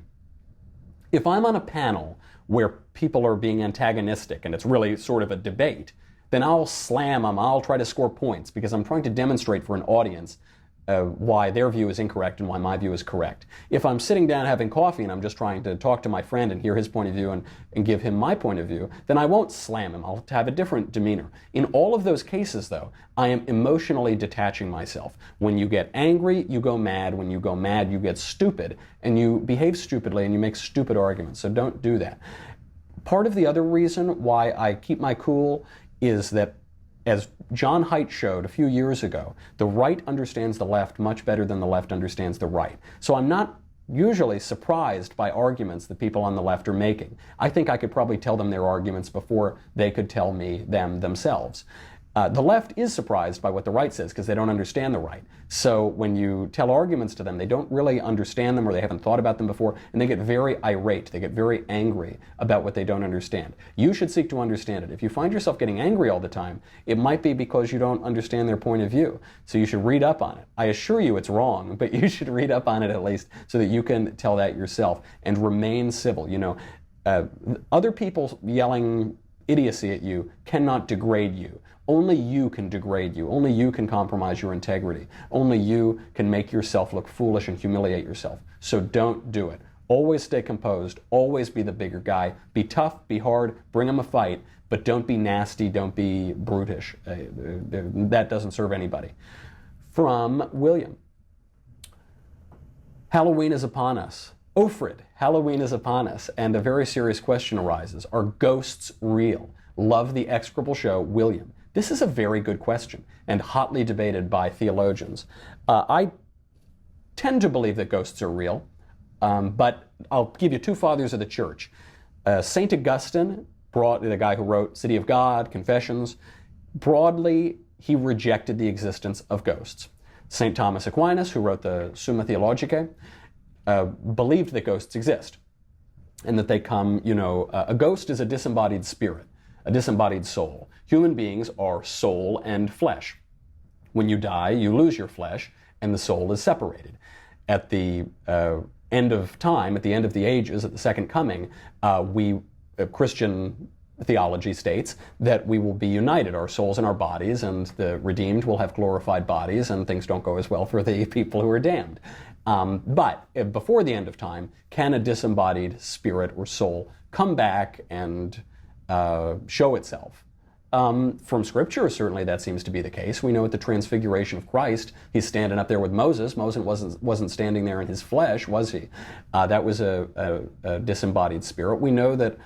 If I'm on a panel where people are being antagonistic and it's really sort of a debate, then I'll slam them, I'll try to score points because I'm trying to demonstrate for an audience why their view is incorrect and why my view is correct. If I'm sitting down having coffee and I'm just trying to talk to my friend and hear his point of view and give him my point of view, then I won't slam him. I'll have a different demeanor. In all of those cases, though, I am emotionally detaching myself. When you get angry, you go mad. When you go mad, you get stupid, and you behave stupidly and you make stupid arguments. So don't do that. Part of the other reason why I keep my cool is that, as John Haidt showed a few years ago, the right understands the left much better than the left understands the right. So I'm not usually surprised by arguments that people on the left are making. I think I could probably tell them their arguments before they could tell me them themselves. The left is surprised by what the right says because they don't understand the right. So when you tell arguments to them, they don't really understand them or they haven't thought about them before, and they get very irate. They get very angry about what they don't understand. You should seek to understand it. If you find yourself getting angry all the time, it might be because you don't understand their point of view. So you should read up on it. I assure you it's wrong, but you should read up on it at least so that you can tell that yourself and remain civil. You know, other people yelling idiocy at you cannot degrade you. Only you can degrade you. Only you can compromise your integrity. Only you can make yourself look foolish and humiliate yourself. So don't do it. Always stay composed. Always be the bigger guy. Be tough, be hard, bring them a fight, but don't be nasty, don't be brutish. That doesn't serve anybody. From William. Halloween is upon us. Ofrid, Halloween is upon us, and a very serious question arises. Are ghosts real? Love the execrable show, William. This is a very good question and hotly debated by theologians. I tend to believe that ghosts are real, but I'll give you two fathers of the church. St. Augustine, the guy who wrote City of God, Confessions, broadly, he rejected the existence of ghosts. St. Thomas Aquinas, who wrote the Summa Theologica, believed that ghosts exist and that they come, a ghost is a disembodied spirit, a disembodied soul. Human beings are soul and flesh. When you die, you lose your flesh and the soul is separated. At the end of time, at the end of the ages, at the second coming, Christian theology states that we will be united, our souls and our bodies, and the redeemed will have glorified bodies, and things don't go as well for the people who are damned. But before the end of time, can a disembodied spirit or soul come back and show itself? From Scripture, certainly that seems to be the case. We know at the transfiguration of Christ, he's standing up there with Moses. Moses wasn't standing there in his flesh, was he? That was a disembodied spirit. We know that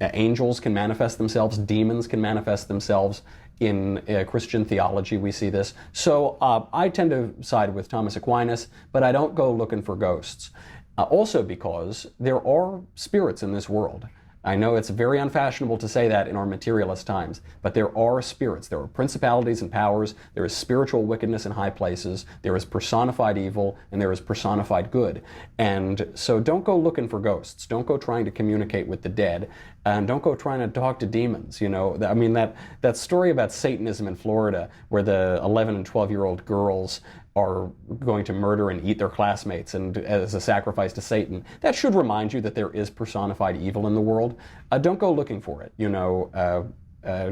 angels can manifest themselves, demons can manifest themselves. In Christian theology, we see this. So I tend to side with Thomas Aquinas, but I don't go looking for ghosts. Also because there are spirits in this world. I know it's very unfashionable to say that in our materialist times, but there are spirits. There are principalities and powers. There is spiritual wickedness in high places. There is personified evil, and there is personified good. And so don't go looking for ghosts. Don't go trying to communicate with the dead, and don't go trying to talk to demons. I mean, that story about Satanism in Florida, where the 11 and 12-year-old girls are going to murder and eat their classmates and as a sacrifice to Satan. That should remind you that there is personified evil in the world. Don't go looking for it.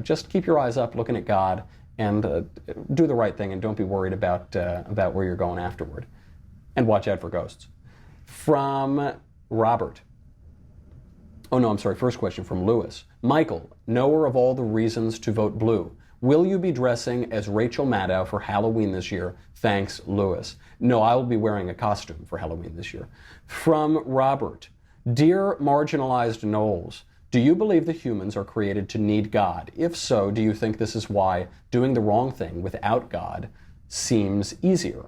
Just keep your eyes up, looking at God, and do the right thing, and don't be worried about where you're going afterward. And watch out for ghosts. From Robert. Oh no, I'm sorry. First question from Lewis. Michael, knower of all the reasons to vote blue. Will you be dressing as Rachel Maddow for Halloween this year? Thanks, Lewis. No, I will be wearing a costume for Halloween this year. From Robert. Dear marginalized Knowles, do you believe that humans are created to need God? If so, do you think this is why doing the wrong thing without God seems easier?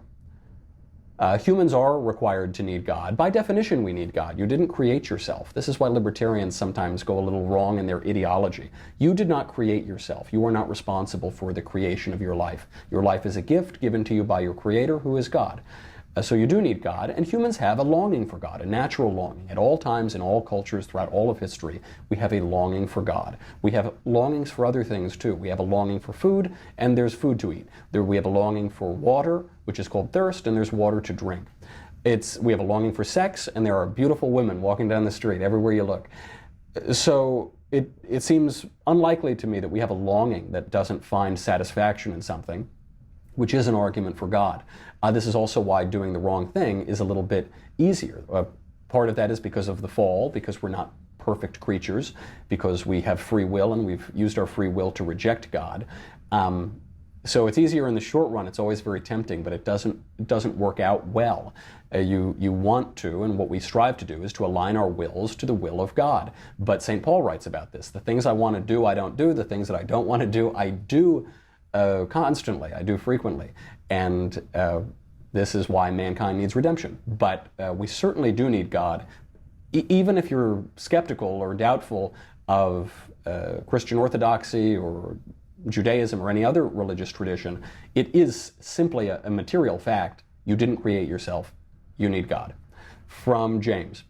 Humans are required to need God. By definition, we need God. You didn't create yourself. This is why libertarians sometimes go a little wrong in their ideology. You did not create yourself. You are not responsible for the creation of your life. Your life is a gift given to you by your Creator, who is God. So you do need God, and humans have a longing for God, a natural longing. At all times, in all cultures, throughout all of history, we have a longing for God. We have longings for other things, too. We have a longing for food, and there's food to eat. We have a longing for water, which is called thirst, and there's water to drink. We have a longing for sex, and there are beautiful women walking down the street everywhere you look. So it seems unlikely to me that we have a longing that doesn't find satisfaction in something, which is an argument for God. This is also why doing the wrong thing is a little bit easier. Part of that is because of the fall, because we're not perfect creatures, because we have free will and we've used our free will to reject God. So it's easier in the short run. It's always very tempting, but it doesn't work out well. You want to, and what we strive to do is to align our wills to the will of God. But St. Paul writes about this. The things I want to do, I don't do. The things that I don't want to do, I do constantly. I do frequently. And this is why mankind needs redemption. But we certainly do need God. Even if you're skeptical or doubtful of Christian orthodoxy or Judaism or any other religious tradition, it is simply a material fact. You didn't create yourself. You need God. From James.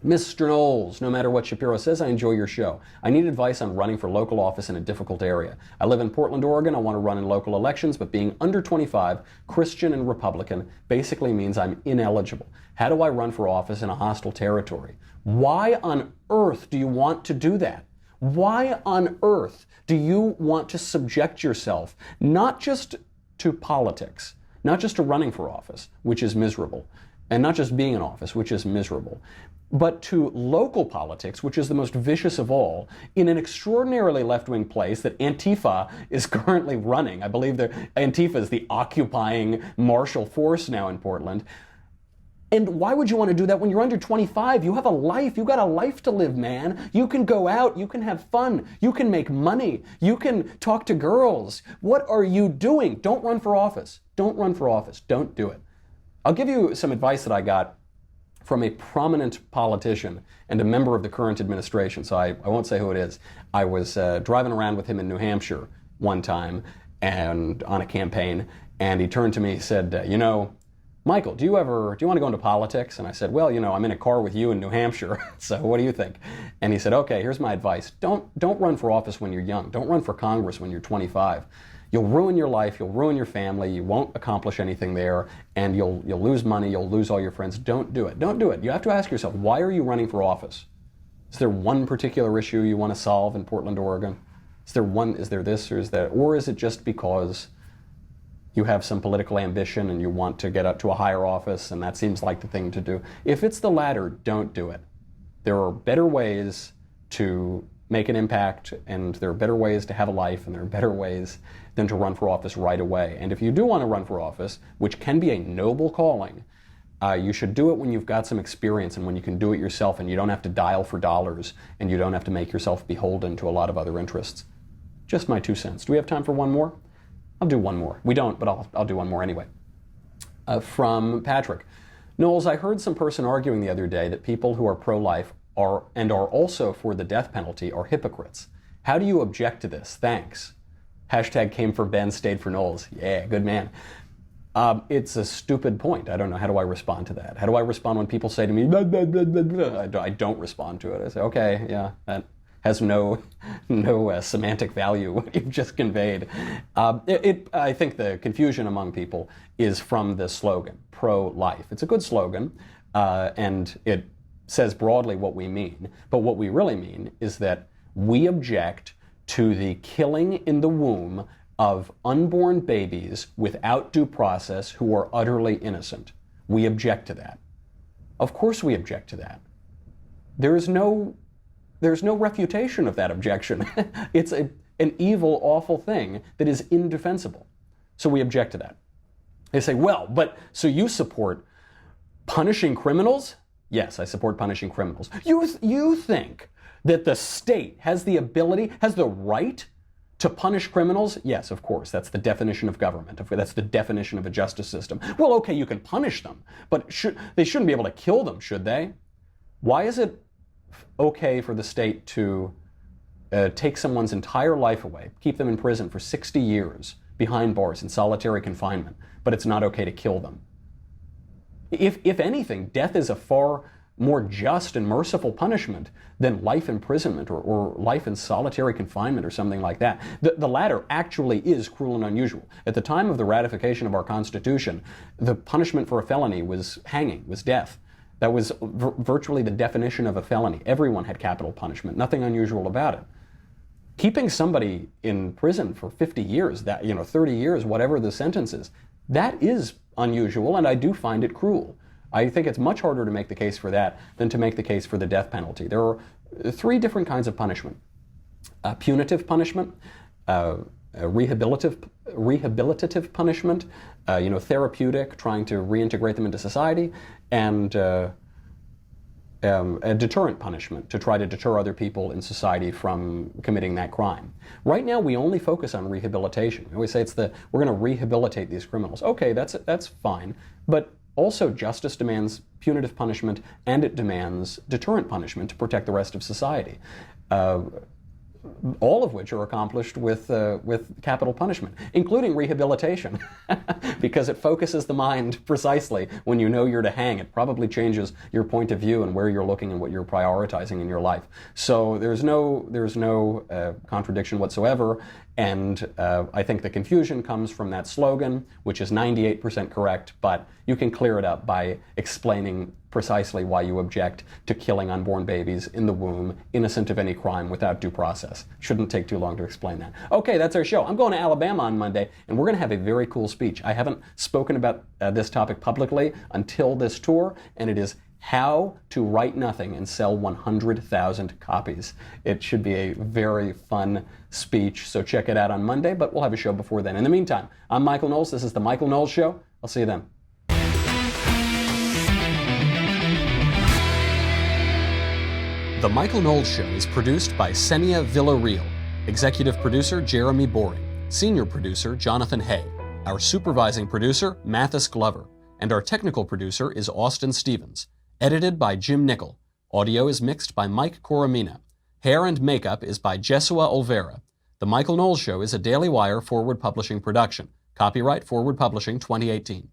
Mr. Knowles, no matter what Shapiro says, I enjoy your show. I need advice on running for local office in a difficult area. I live in Portland, Oregon. I want to run in local elections, but being under 25, Christian and Republican, basically means I'm ineligible. How do I run for office in a hostile territory? Why on earth do you want to do that? Why on earth do you want to subject yourself not just to politics, not just to running for office, which is miserable, and not just being in office, which is miserable, but to local politics, which is the most vicious of all, in an extraordinarily left-wing place that Antifa is currently running. I believe that Antifa is the occupying martial force now in Portland. And why would you want to do that when you're under 25? You have a life. You got a life to live, man. You can go out. You can have fun. You can make money. You can talk to girls. What are you doing? Don't run for office. Don't run for office. Don't do it. I'll give you some advice that I got from a prominent politician and a member of the current administration. So I won't say who it is. I was driving around with him in New Hampshire one time and on a campaign, and he turned to me and said, you know, Michael, do you want to go into politics? And I said, well, you know, I'm in a car with you in New Hampshire, so what do you think? And he said, okay, here's my advice. Don't run for office when you're young. Don't run for Congress when you're 25. You'll ruin your life, you'll ruin your family, you won't accomplish anything there, and you'll lose money, you'll lose all your friends. Don't do it. Don't do it. You have to ask yourself, why are you running for office? Is there one particular issue you want to solve in Portland, Oregon? Is there this or is that? Or is it just because you have some political ambition and you want to get up to a higher office and that seems like the thing to do? If it's the latter, don't do it. There are better ways to make an impact, and there are better ways to have a life, and there are better ways than to run for office right away. And if you do want to run for office, which can be a noble calling, you should do it when you've got some experience and when you can do it yourself and you don't have to dial for dollars and you don't have to make yourself beholden to a lot of other interests. Just my 2 cents. Do we have time for one more? I'll do one more. We don't, but I'll do one more anyway. From Patrick. Knowles, I heard some person arguing the other day that people who are pro-life are also for the death penalty are hypocrites. How do you object to this? Thanks. Hashtag came for Ben, stayed for Knowles. Yeah, good man. It's a stupid point. I don't know. How do I respond to that? How do I respond when people say to me, blah, blah, blah, blah, blah? I don't respond to it. I say, okay, yeah, that has no semantic value, what you've just conveyed. I think the confusion among people is from the slogan, pro-life. It's a good slogan, and it says broadly what we mean. But what we really mean is that we object to the killing in the womb of unborn babies without due process who are utterly innocent. We object to that. Of course we object to that. There's no refutation of that objection. It's an evil, awful thing that is indefensible. So we object to that. They say, well, but so you support punishing criminals? Yes, I support punishing criminals. You think that the state has the ability, has the right to punish criminals? Yes, of course. That's the definition of government. That's the definition of a justice system. Well, okay, you can punish them, but they shouldn't be able to kill them, should they? Why is it okay for the state to take someone's entire life away, keep them in prison for 60 years behind bars in solitary confinement, but it's not okay to kill them? If anything, death is a far more just and merciful punishment than life imprisonment or life in solitary confinement or something like that. The latter actually is cruel and unusual. At the time of the ratification of our Constitution, the punishment for a felony was hanging, was death. That was virtually the definition of a felony. Everyone had capital punishment, nothing unusual about it. Keeping somebody in prison for 50 years, 30 years, whatever the sentence is, that is unusual, and I do find it cruel. I think it's much harder to make the case for that than to make the case for the death penalty. There are 3 different kinds of punishment. Punitive punishment, rehabilitative punishment, therapeutic, trying to reintegrate them into society, and a deterrent punishment to try to deter other people in society from committing that crime. Right now, we only focus on rehabilitation. We always say we're going to rehabilitate these criminals. Okay, that's fine, but also justice demands punitive punishment and it demands deterrent punishment to protect the rest of society. all of which are accomplished with capital punishment, including rehabilitation, because it focuses the mind precisely when you know you're to hang. It probably changes your point of view and where you're looking and what you're prioritizing in your life. So there's no contradiction whatsoever. And I think the confusion comes from that slogan, which is 98% correct, but you can clear it up by explaining precisely why you object to killing unborn babies in the womb, innocent of any crime, without due process. Shouldn't take too long to explain that. Okay, that's our show. I'm going to Alabama on Monday, and we're going to have a very cool speech. I haven't spoken about this topic publicly until this tour, and it is how to write nothing and sell 100,000 copies. It should be a very fun speech, so check it out on Monday, but we'll have a show before then. In the meantime, I'm Michael Knowles. This is The Michael Knowles Show. I'll see you then. The Michael Knowles Show is produced by Senia Villarreal, executive producer Jeremy Boring, senior producer Jonathan Hay, our supervising producer Mathis Glover, and our technical producer is Austin Stevens. Edited by Jim Nickel. Audio is mixed by Mike Coromina. Hair and makeup is by Jesua Olvera. The Michael Knowles Show is a Daily Wire Forward Publishing production. Copyright Forward Publishing 2018.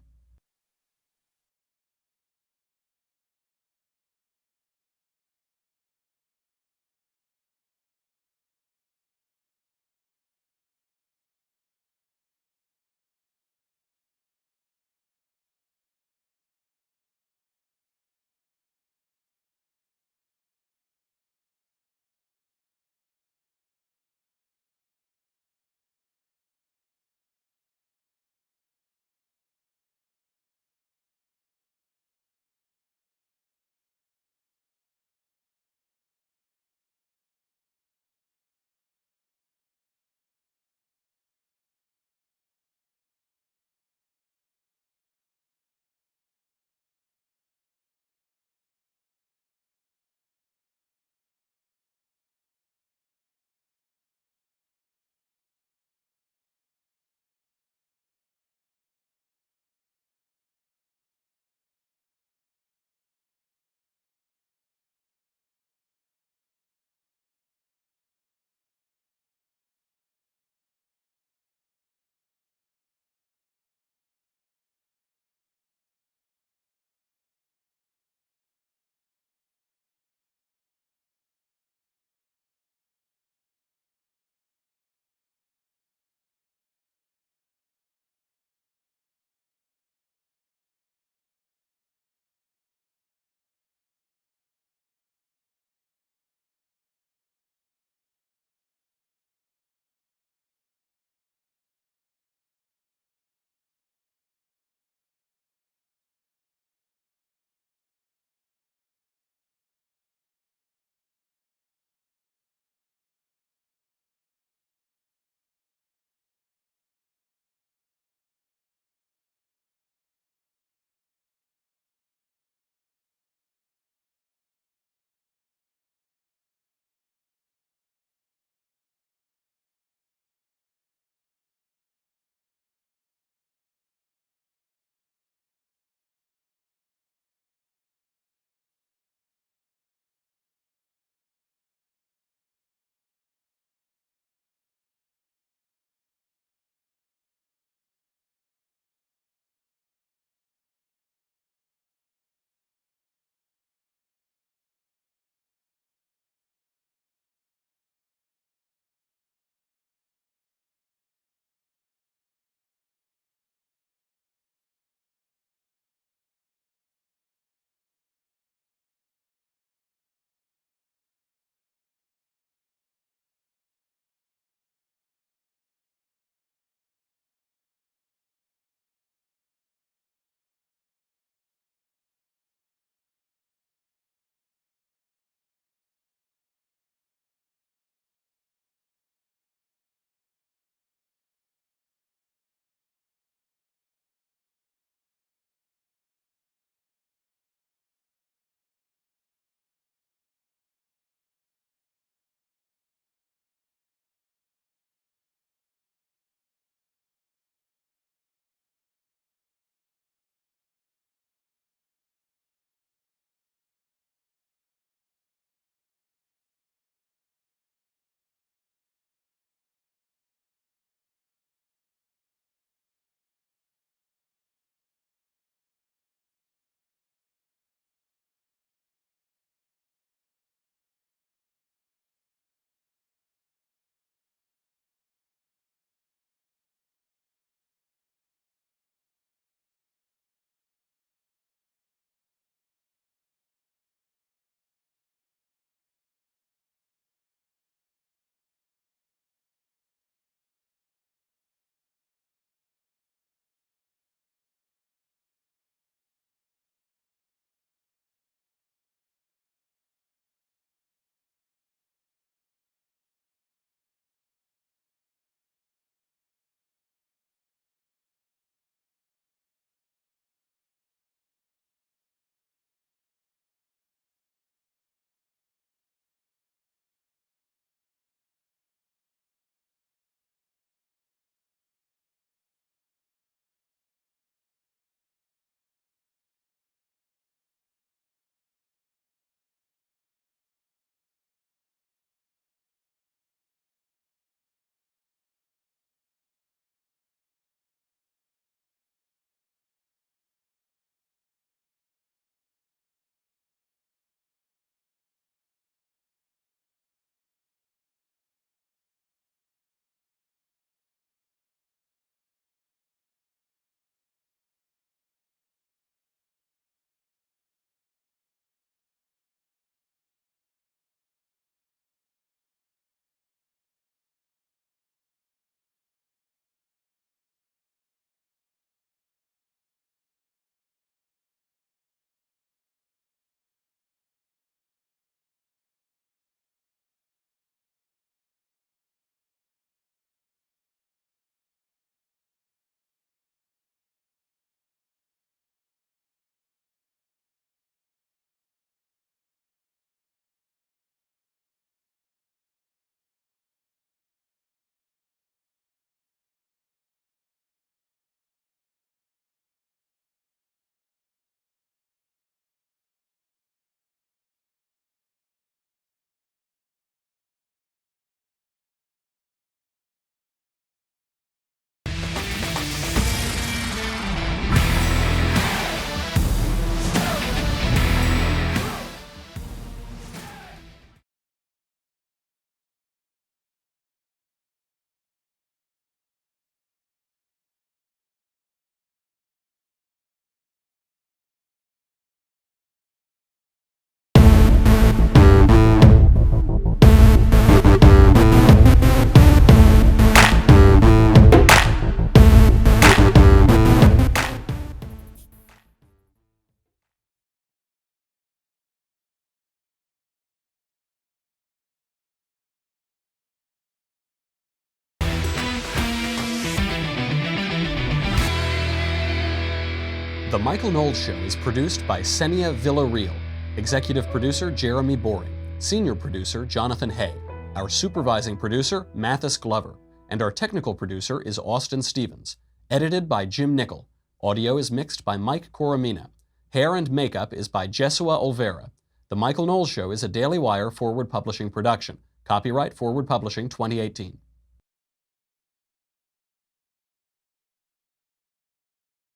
The Michael Knowles Show is produced by Senia Villarreal, executive producer Jeremy Boring, senior producer Jonathan Hay, our supervising producer Mathis Glover, and our technical producer is Austin Stevens. Edited by Jim Nickel. Audio is mixed by Mike Coromina. Hair and makeup is by Jesua Olvera. The Michael Knowles Show is a Daily Wire Forward Publishing production. Copyright Forward Publishing 2018.